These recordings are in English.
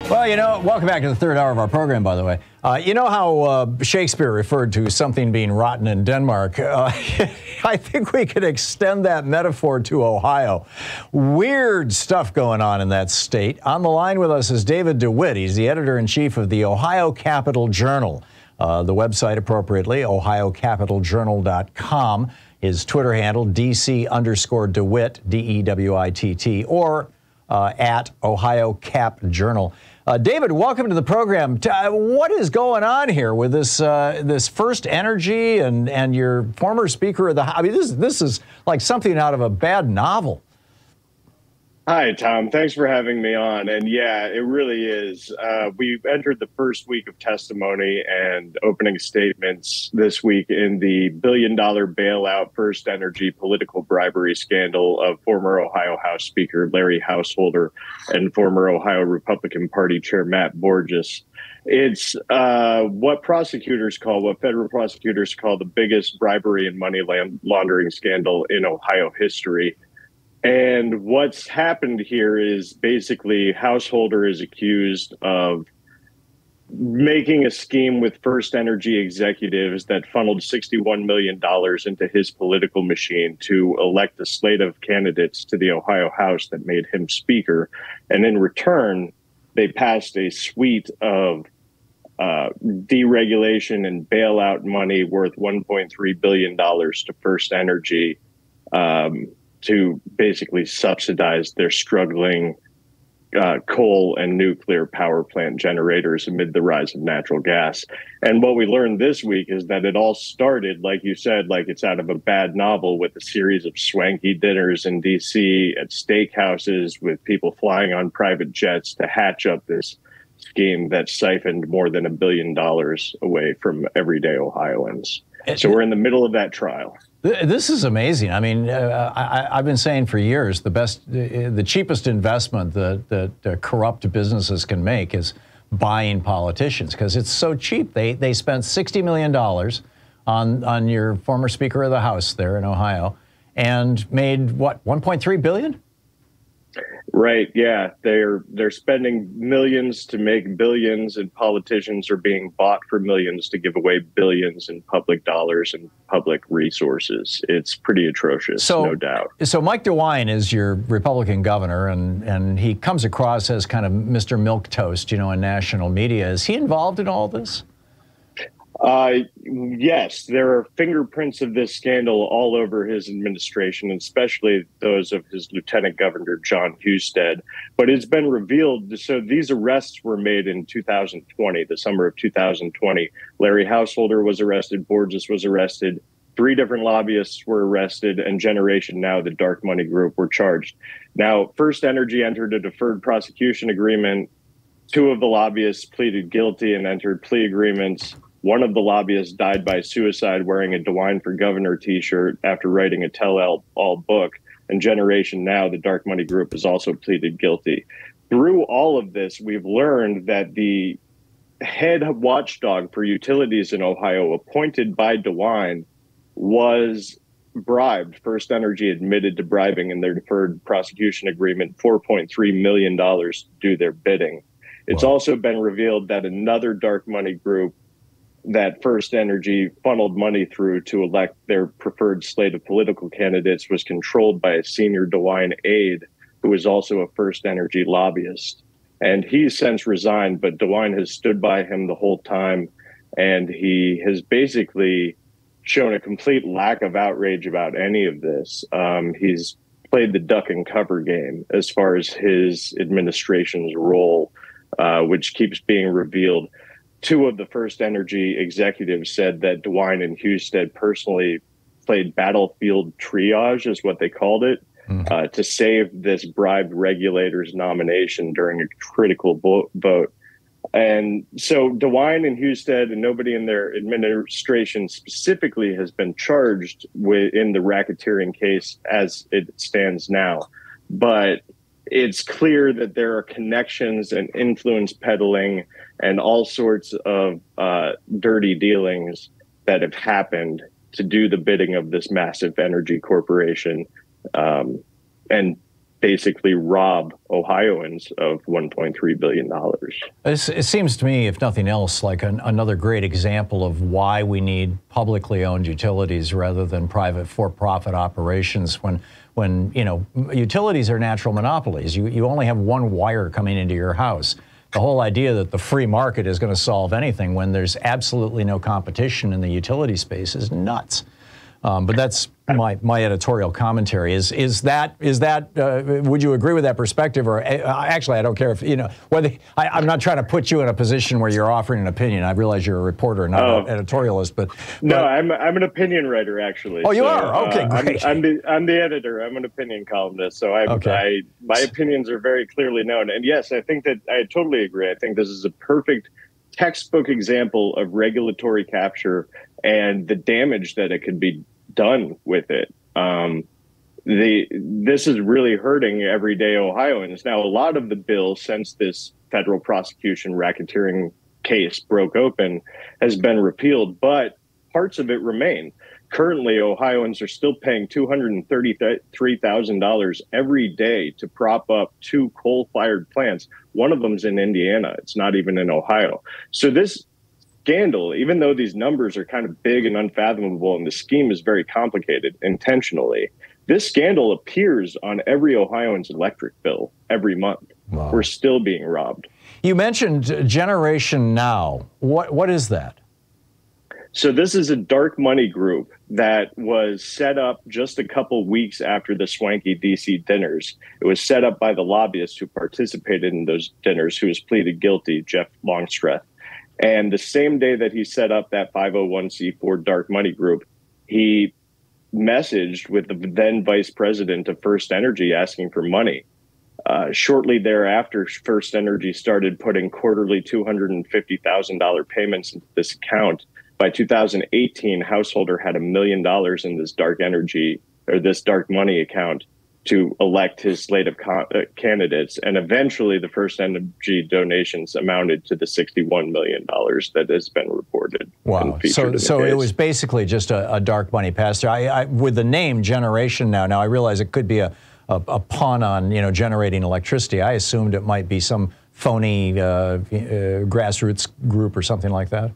Well, welcome back to the third hour of our program, by the way. You know how Shakespeare referred to something being rotten in Denmark? I think we could extend that metaphor to Ohio. Weird stuff going on in that state. On the line with us is David DeWitt. He's the editor-in-chief of the Ohio Capital Journal. The website, appropriately, ohiocapitaljournal.com. His Twitter handle, DC_DeWitt, DEWITT, or at Ohio Cap Journal. David, welcome to the program. What is going on here with this First Energy and your former Speaker of the House? I mean, this is like something out of a bad novel. Hi, Tom. Thanks for having me on. And yeah, it really is. We've entered the first week of testimony and opening statements this week in the billion-dollar bailout First Energy political bribery scandal of former Ohio House Speaker Larry Householder and former Ohio Republican Party Chair Matt Borges. It's what federal prosecutors call the biggest bribery and money laundering scandal in Ohio history. And what's happened here is basically Householder is accused of making a scheme with First Energy executives that funneled $61 million into his political machine to elect a slate of candidates to the Ohio House that made him Speaker. And in return, they passed a suite of deregulation and bailout money worth $1.3 billion to First Energy to basically subsidize their struggling coal and nuclear power plant generators amid the rise of natural gas. And what we learned this week is that it all started, like you said, like it's out of a bad novel, with a series of swanky dinners in D.C. at steakhouses with people flying on private jets to hatch up this scheme that siphoned more than $1 billion away from everyday Ohioans. So we're in the middle of that trial. This is amazing. I mean, I've been saying for years, the cheapest investment that corrupt businesses can make is buying politicians, because it's so cheap. They spent $60 million on your former Speaker of the House there in Ohio and made, what, $1.3 billion? Right. Yeah. They're spending millions to make billions, and politicians are being bought for millions to give away billions in public dollars and public resources. It's pretty atrocious, no doubt. So Mike DeWine is your Republican governor, and he comes across as kind of Mr. Milquetoast, in national media. Is he involved in all this? Yes, there are fingerprints of this scandal all over his administration, especially those of his Lieutenant Governor, John Husted. But it's been revealed, so these arrests were made in 2020, the summer of 2020. Larry Householder was arrested, Borges was arrested, 3 different lobbyists were arrested, and Generation Now, the dark money group, were charged. Now, First Energy entered a deferred prosecution agreement. 2 of the lobbyists pleaded guilty and entered plea agreements. One of the lobbyists died by suicide wearing a DeWine for Governor T-shirt after writing a tell-all book. And Generation Now, the dark money group, has also pleaded guilty. Through all of this, we've learned that the head watchdog for utilities in Ohio, appointed by DeWine, was bribed. First Energy admitted to bribing in their deferred prosecution agreement $4.3 million to do their bidding. It's also been revealed that another dark money group that First Energy funneled money through to elect their preferred slate of political candidates was controlled by a senior DeWine aide who is also a First Energy lobbyist. And he's since resigned, but DeWine has stood by him the whole time, and he has basically shown a complete lack of outrage about any of this. He's played the duck and cover game as far as his administration's role, which keeps being revealed. 2 of the First Energy executives said that DeWine and Husted personally played battlefield triage, is what they called it, to save this bribed regulator's nomination during a critical vote. And so DeWine and Husted and nobody in their administration specifically has been charged in the racketeering case as it stands now. But it's clear that there are connections and influence peddling and all sorts of dirty dealings that have happened to do the bidding of this massive energy corporation. And basically rob Ohioans of $1.3 billion. It seems to me, if nothing else, like another great example of why we need publicly owned utilities rather than private for-profit operations. When you know, utilities are natural monopolies. You only have one wire coming into your house. The whole idea that the free market is going to solve anything when there's absolutely no competition in the utility space is nuts. But that's my editorial commentary. Is that would you agree with that perspective? Or actually, I don't care if, you know, whether I'm not trying to put you in a position where you're offering an opinion. I realize you're a reporter, not an editorialist, but no, I'm an opinion writer, actually. Oh, you are? Okay, great. I'm the editor. I'm an opinion columnist, so my opinions are very clearly known. And yes, I think that I totally agree. I think this is a perfect textbook example of regulatory capture and the damage that it could be done with it. This is really hurting everyday Ohioans. Now, a lot of the bill, since this federal prosecution racketeering case broke open, has been repealed, but parts of it remain. Currently, Ohioans are still paying $233,000 every day to prop up 2 coal-fired plants. One of them's in Indiana. It's not even in Ohio. So this scandal, even though these numbers are kind of big and unfathomable and the scheme is very complicated intentionally, this scandal appears on every Ohioan's electric bill every month. Wow. We're still being robbed. You mentioned Generation Now. What is that? So this is a dark money group that was set up just a couple weeks after the swanky DC dinners. It was set up by the lobbyist who participated in those dinners, who has pleaded guilty, Jeff Longstreth. And the same day that he set up that 501c4 dark money group, he messaged with the then vice president of First Energy asking for money. Shortly thereafter, First Energy started putting quarterly $250,000 payments into this account. By 2018, householder had $1 million in this dark energy or this dark money account to elect his slate of candidates. And eventually the First Energy donations amounted to the $61 million that has been reported. Wow. So it was basically just a dark money pass-through. With the name Generation Now I realize it could be a pun on, you know, generating electricity. I assumed it might be some phony grassroots group or something like that.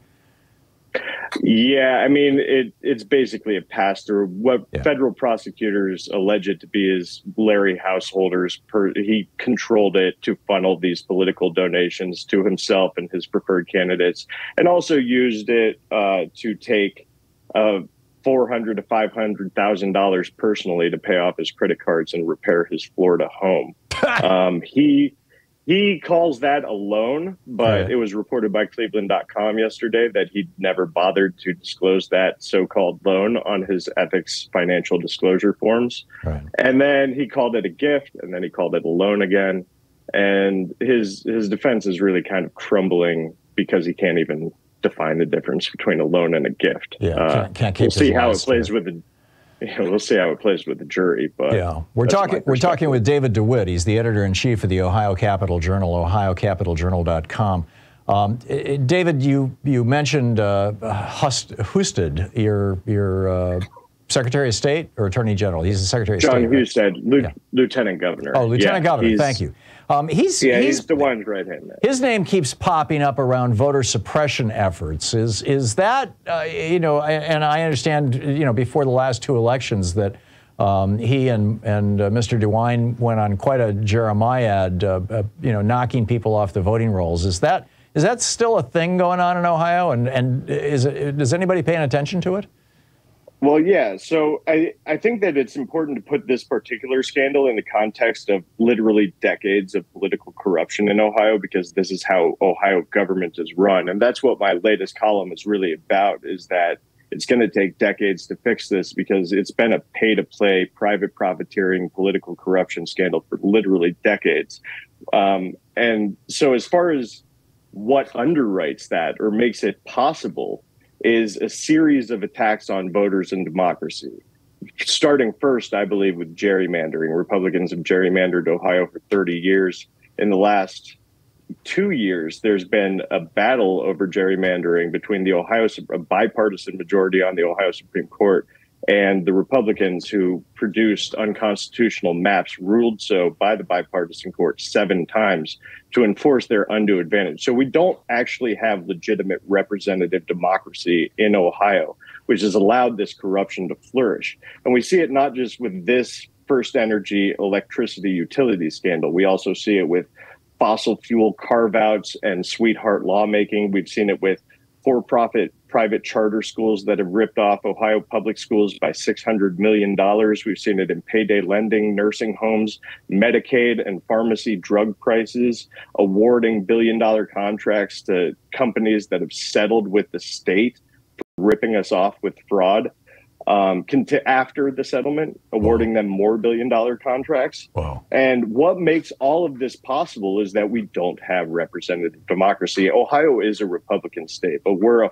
Yeah, I mean, it's basically a pass-through. What federal prosecutors allege it to be is Larry Householder's. He controlled it to funnel these political donations to himself and his preferred candidates, and also used it to take $400,000 to $500,000 personally to pay off his credit cards and repair his Florida home. He calls that a loan, but it was reported by Cleveland.com yesterday that he never bothered to disclose that so-called loan on his ethics financial disclosure forms. Right. And then he called it a gift, and then he called it a loan again. And his defense is really kind of crumbling because he can't even define the difference between a loan and a gift. Yeah, can't keep. We'll see how it plays with the. We'll see how it plays with the jury, but yeah, we're talking with David DeWitt. He's the editor-in-chief of the Ohio Capital Journal, ohiocapitaljournal.com. David, you mentioned Husted, your Secretary of State or Attorney General. He's the Secretary of State. John Husted, Lieutenant Governor. Oh, Lieutenant Governor. Thank you. He's DeWine's right-hand man. His name keeps popping up around voter suppression efforts. Is that, you know, and I understand, you know, before the last 2 elections that he and Mr. DeWine went on quite a jeremiad, you know, knocking people off the voting rolls. Is that still a thing going on in Ohio? And is anybody paying attention to it? Well, yeah. So I think that it's important to put this particular scandal in the context of literally decades of political corruption in Ohio, because this is how Ohio government is run. And that's what my latest column is really about, is that it's going to take decades to fix this because it's been a pay-to-play, private profiteering, political corruption scandal for literally decades. And so as far as what underwrites that or makes it possible is a series of attacks on voters and democracy. Starting first, I believe, with gerrymandering. Republicans have gerrymandered Ohio for 30 years. In the last 2 years, there's been a battle over gerrymandering between a bipartisan majority on the Ohio Supreme Court And the Republicans who produced unconstitutional maps ruled so by the bipartisan court 7 times to enforce their undue advantage. So we don't actually have legitimate representative democracy in Ohio, which has allowed this corruption to flourish. And we see it not just with this First Energy electricity utility scandal. We also see it with fossil fuel carve-outs and sweetheart lawmaking. We've seen it with for-profit private charter schools that have ripped off Ohio public schools by $600 million. We've seen it in payday lending, nursing homes, Medicaid and pharmacy drug prices, awarding billion-dollar contracts to companies that have settled with the state for ripping us off with fraud. After the settlement, awarding them more billion-dollar contracts. Wow. And what makes all of this possible is that we don't have representative democracy. Ohio is a Republican state, but we're a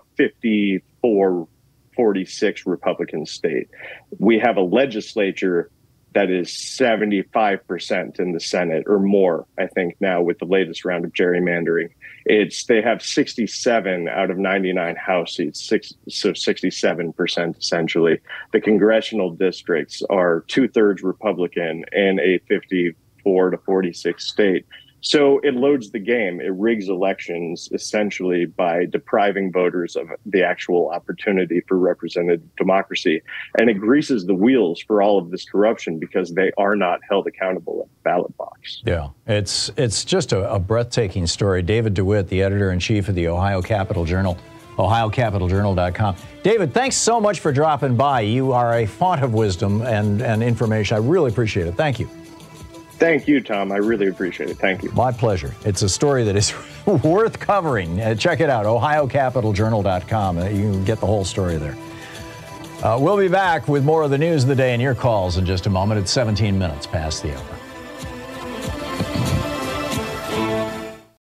54-46 Republican state. We have a legislature that is 75% in the Senate or more, I think, now with the latest round of gerrymandering. They have 67 out of 99 House seats, so 67% essentially. The congressional districts are 2/3 Republican in a 54-46 state. So it loads the game. It rigs elections essentially by depriving voters of the actual opportunity for representative democracy. And it greases the wheels for all of this corruption because they are not held accountable at the ballot box. Yeah, it's just a breathtaking story. David DeWitt, the editor-in-chief of the Ohio Capital Journal, ohiocapitaljournal.com. David, thanks so much for dropping by. You are a font of wisdom and information. I really appreciate it. Thank you. Thank you, Tom. I really appreciate it. Thank you. My pleasure. It's a story that is worth covering. Check it out, ohiocapitaljournal.com. You can get the whole story there. We'll be back with more of the news of the day and your calls in just a moment. It's 17 minutes past the hour.